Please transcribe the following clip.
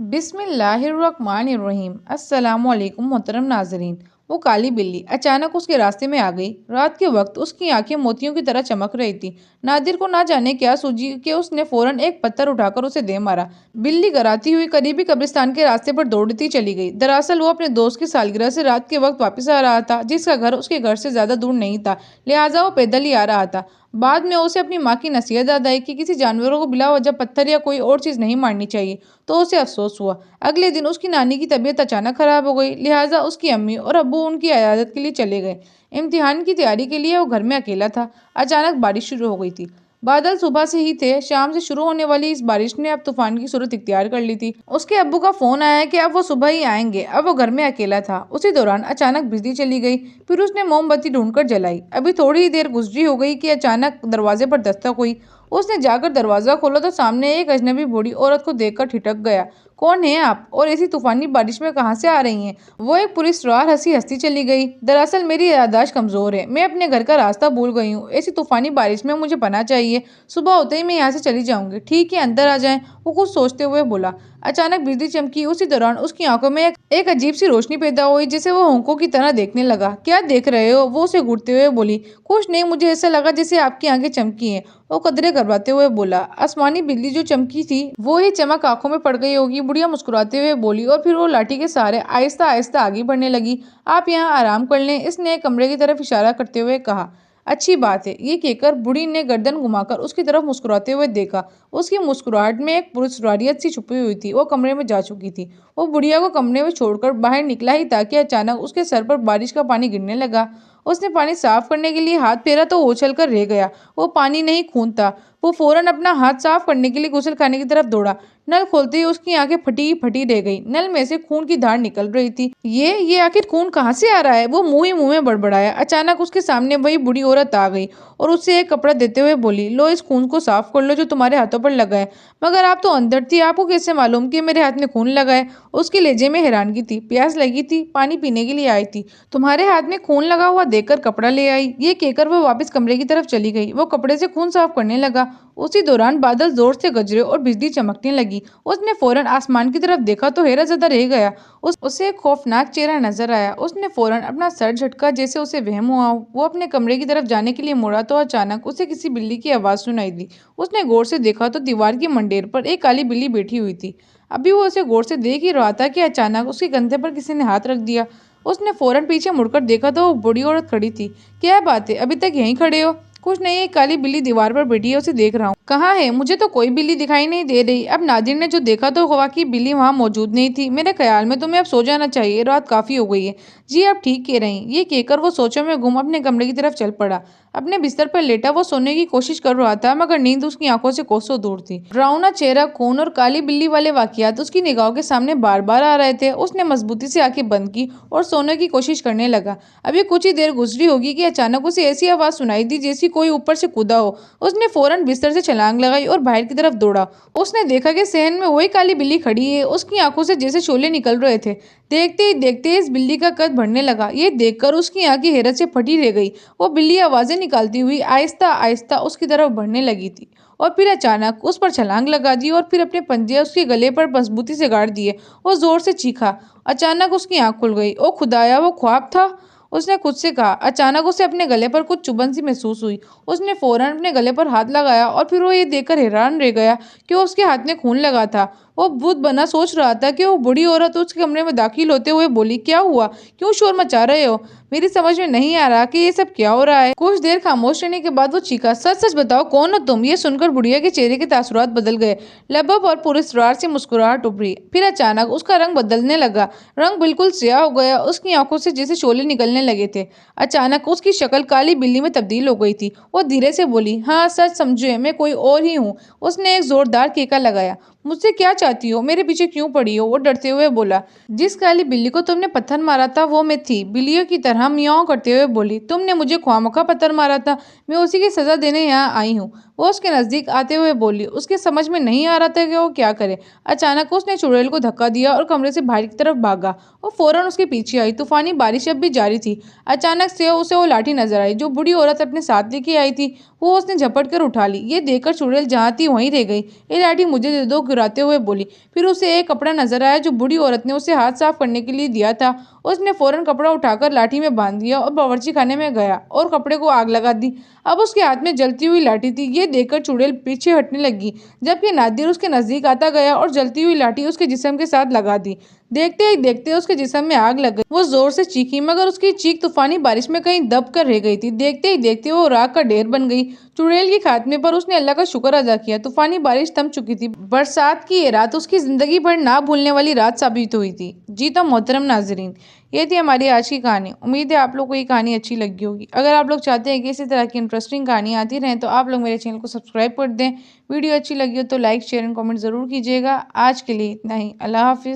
बिस्मिल्लाहिर्रहमानिर्रहीम। अस्सलामुअलैकुम मोहतरम नाजरीन। वो काली बिल्ली अचानक उसके रास्ते में आ गई। रात के वक्त उसकी आंखें मोतियों की तरह चमक रही थी। नादिर को ना जाने क्या सूझी कि उसने फौरन एक पत्थर उठाकर उसे दे मारा। बिल्ली कराती हुई करीबी कब्रिस्तान के रास्ते पर दौड़ती चली गई। दरअसल वो अपने दोस्त की सालगिरह से रात के वक्त वापस आ रहा था, जिसका घर उसके घर से ज्यादा दूर नहीं था, लिहाजा वो पैदल ही आ रहा था। बाद में उसे अपनी माँ की नसीहत याद आई कि किसी जानवरों को बिला वजह पत्थर या कोई और चीज नहीं मारनी चाहिए, तो उसे अफसोस हुआ। अगले दिन उसकी नानी की तबीयत अचानक खराब हो गई, लिहाजा उसकी अम्मी और अब्बू उनकी इयादत के लिए चले गए। इम्तिहान की तैयारी के लिए वो घर में अकेला था। अचानक बारिश शुरू हो गई थी। बादल सुबह से ही थे। शाम से शुरू होने वाली इस बारिश ने अब तूफान की सूरत इख्तियार कर ली थी। उसके अब्बू का फोन आया कि अब वो सुबह ही आएंगे। अब वो घर में अकेला था। उसी दौरान अचानक बिजली चली गई। फिर उसने मोमबत्ती ढूंढकर जलाई। अभी थोड़ी ही देर गुजरी हो गई कि अचानक दरवाजे पर दस्तक हुई। उसने जाकर दरवाजा खोला तो सामने एक अजनबी बूढ़ी औरत को देखकर ठिठक गया। कौन है आप और ऐसी तूफानी बारिश में कहाँ से आ रही हैं? वो एक पुलिसवार हंसी चली गई। दरअसल मेरी याददाश्त कमजोर है, मैं अपने घर का रास्ता भूल गई हूँ। ऐसी तूफानी बारिश में मुझे पनाह चाहिए। सुबह होते ही मैं यहाँ से चली जाऊंगी। ठीक है, अंदर आ जाएं, वो कुछ सोचते हुए बोला। अचानक बिजली चमकी। उसी दौरान उसकी आंखों में एक अजीब सी रोशनी पैदा हुई, जिसे वो होंकों की तरह देखने लगा। क्या देख रहे हो? वो उसे घूरते हुए बोली। कुछ नहीं, मुझे ऐसा लगा जैसे आपकी आंखें चमकी हैं, वो कदरे घबराते हुए बोला। आसमानी बिजली जो चमकी थी वो ही चमक आंखों में पड़ गई होगी। बुढ़िया मुस्कुराते हुए बोली और फिर वो लाठी के सहारे आहिस्ता आहिस्ता आगे बढ़ने लगी। आप यहाँ आराम कर लें, इसने एक कमरे की तरफ इशारा करते हुए कहा। अच्छी बात है, ये कहकर बूढ़ी ने गर्दन घुमाकर उसकी तरफ मुस्कुराते हुए देखा। उसकी मुस्कुराहट में एक पुरस्कारियत सी छुपी हुई थी। वो कमरे में जा चुकी थी। वो बुढ़िया को कमरे में छोड़कर बाहर निकला ही था कि अचानक उसके सर पर बारिश का पानी गिरने लगा। उसने पानी साफ करने के लिए हाथ फेरा तो उछल कर रह गया। वो पानी नहीं, खून था। वो फौरन अपना हाथ साफ करने के लिए गुसल खाने की तरफ दौड़ा। नल खोलते ही उसकी आंखें फटी फटी रह गई। नल में से खून की धार निकल रही थी। ये आखिर खून कहाँ से आ रहा है? वो मुंह ही मुंह में बड़बड़ाया। अचानक उसके सामने वही बूढ़ी औरत आ गई और उससे एक कपड़ा देते हुए बोली, लो इस खून को साफ कर लो जो तुम्हारे हाथों पर लगा है। मगर आप तो अंदर थी, आपको कैसे मालूम कि मेरे हाथ में खून लगा है? उसके लहजे में हैरानगी थी। प्यास लगी थी, पानी पीने के लिए आई थी, तुम्हारे हाथ में खून लगा हुआ देखकर कपड़ा ले आई। ये कहकर वो वापस कमरे की तरफ चली गई। वो कपड़े से खून साफ करने लगा। उसी दौरान बादल जोर से गरजे और बिजली चमकने लगी। उसने फौरन आसमान की तरफ देखा तो हैरत ज़दा रह गया। उसे एक खौफनाक चेहरा नजर आया। उसने फौरन अपना सर झटका जैसे उसे वहम हुआ। वो अपने कमरे की तरफ जाने के लिए मुड़ा तो अचानक उसे किसी बिल्ली की आवाज़ सुनाई दी। उसने गौर से देखा तो दीवार की मंडेर पर एक काली बिल्ली बैठी हुई थी। अभी वो उसे गौर से देख ही रहा था कि अचानक उसके कंधे पर किसी ने हाथ रख दिया। उसने फौरन पीछे मुड़कर देखा तो वो बूढ़ी औरत खड़ी थी। क्या बात है, अभी तक यहीं खड़े हो? कुछ नहीं, एक काली बिल्ली दीवार पर बैठी है, उसे देख रहा हूँ। कहाँ है? मुझे तो कोई बिल्ली दिखाई नहीं दे रही। अब नादिर ने जो देखा तो वाकई बिल्ली वहां मौजूद नहीं थी। मेरे ख्याल में तुम्हें अब सो जाना चाहिए, रात काफी हो गई है। जी आप ठीक कह रही। ये कहकर वो सोचों में गुम अपने कमरे की तरफ चल पड़ा। अपने बिस्तर पर लेटा वो सोने की कोशिश कर रहा था, मगर नींद उसकी आंखों से कोसों दूर थी। डरावना चेहरा, खून और काली बिल्ली वाले वाकयात उसकी निगाहों के सामने बार बार आ रहे थे। उसने मजबूती से आंखें बंद की और सोने की कोशिश करने लगा। अभी कुछ ही देर गुजरी होगी कि अचानक उसे ऐसी आवाज सुनाई दी जैसी कोई ऊपर से कूदा हो। उसने फौरन बिस्तर से छलांग लगाई और बाहर की तरफ दौड़ा। उसने देखा कि सहन में वही काली बिल्ली खड़ी है। उसकी आंखों से जैसे शोले निकल रहे थे। देखते ही देखते इस बिल्ली का कद बढ़ने लगा। ये देखकर उसकी आंखें हैरत से फटी रह गई। वो बिल्ली आवाजें निकालती हुई आहिस्ता आहिस्ता उसकी तरफ बढ़ने लगी थी और फिर अचानक उस पर छलांग लगा दी और फिर अपने पंजे उसके गले पर मजबूती से गाड़ दिए। वो जोर से चीखा। अचानक उसकी आंख खुल गई। ओ खुदाया, वो ख्वाब था, उसने खुद से कहा। अचानक उसे अपने गले पर कुछ चुभन सी महसूस हुई। उसने फौरन अपने गले पर हाथ लगाया और फिर वो ये देखकर हैरान रह गया कि उसके हाथ में खून लगा था। वो भूत बना सोच रहा था कि वो बूढ़ी औरत उसके कमरे में दाखिल होते हुए बोली, क्या हुआ? क्यों शोर मचा रहे हो? मेरी समझ में नहीं आ रहा कि ये सब क्या हो रहा है। कुछ देर खामोश रहने के बाद वो चीखा, सच सच बताओ, कौन हो तुम? ये सुनकर बुढ़िया के चेहरे के तासुरात बदल गए। लबब और पुरस्कार से मुस्कुराहट उभरी। फिर अचानक उसका रंग बदलने लगा। रंग बिल्कुल स्याह हो गया। उसकी आंखों से जैसे शोले निकलने लगे थे। अचानक उसकी शक्ल काली बिल्ली में तब्दील हो गई थी। वो धीरे से बोली, हाँ सच समझे, मैं कोई और ही हूँ। उसने एक जोरदार केका लगाया। मुझसे क्या चाहती हो? मेरे पीछे क्यों पड़ी हो? वो डरते हुए बोला। जिस काली बिल्ली को तुमने पत्थर मारा था वो मैं थी। बिल्लियों की तरह मियाओ करते हुए बोली। तुमने मुझे ख्वामखा पत्थर मारा था, मैं उसी की सजा देने यहाँ आई हूँ। वो उसके नजदीक आते हुए बोली। उसके समझ में नहीं आ रहा था कि वो क्या करे। अचानक उसने चुड़ैल को धक्का दिया और कमरे से बाहर की तरफ भागा। वो फौरन उसके पीछे आई। तूफानी बारिश अब भी जारी थी। अचानक से उसे वो लाठी नजर आई जो बूढ़ी औरत अपने साथ लेके आई थी। वो उसने झपट कर उठा ली। ये देखकर चुड़ैल जहाँ थी वहीं रह गई। ये लाठी मुझे दे दो, गिराते हुए बोली। फिर उसे एक कपड़ा नजर आया जो बूढ़ी औरत ने उसे हाथ साफ करने के लिए दिया था। उसने फौरन कपड़ा उठाकर लाठी में बांध दिया और बावर्ची खाने में गया और कपड़े को आग लगा दी। अब उसके हाथ में जलती हुई लाठी थी। ये देखकर चुड़ैल पीछे हटने लगी, जबकि नादिर उसके नजदीक आता गया और जलती हुई लाठी उसके जिस्म के साथ लगा दी। देखते ही देखते उसके जिस्म में आग लग गई। वो जोर से चीखी, मगर उसकी चीख तूफानी बारिश में कहीं दब कर रह गई थी। देखते ही देखते वो राख का ढेर बन गई। चुड़ैल के खात्मे पर उसने अल्लाह का शुक्र अदा किया। तूफानी बारिश थम चुकी थी। बरसात की ये रात उसकी जिंदगी भर ना भूलने वाली रात साबित हुई थी। जी तो मोहतरम नाजरीन, ये थी हमारी आज की कहानी। उम्मीद है आप लोग को ये कहानी अच्छी लगी होगी। अगर आप लोग चाहते हैं कि इसी तरह की इंटरेस्टिंग कहानी आती रहें तो आप लोग मेरे चैनल को सब्सक्राइब कर दें। वीडियो अच्छी लगी हो तो लाइक शेयर एंड कमेंट ज़रूर कीजिएगा। आज के लिए इतना ही। अल्लाह हाफिज़।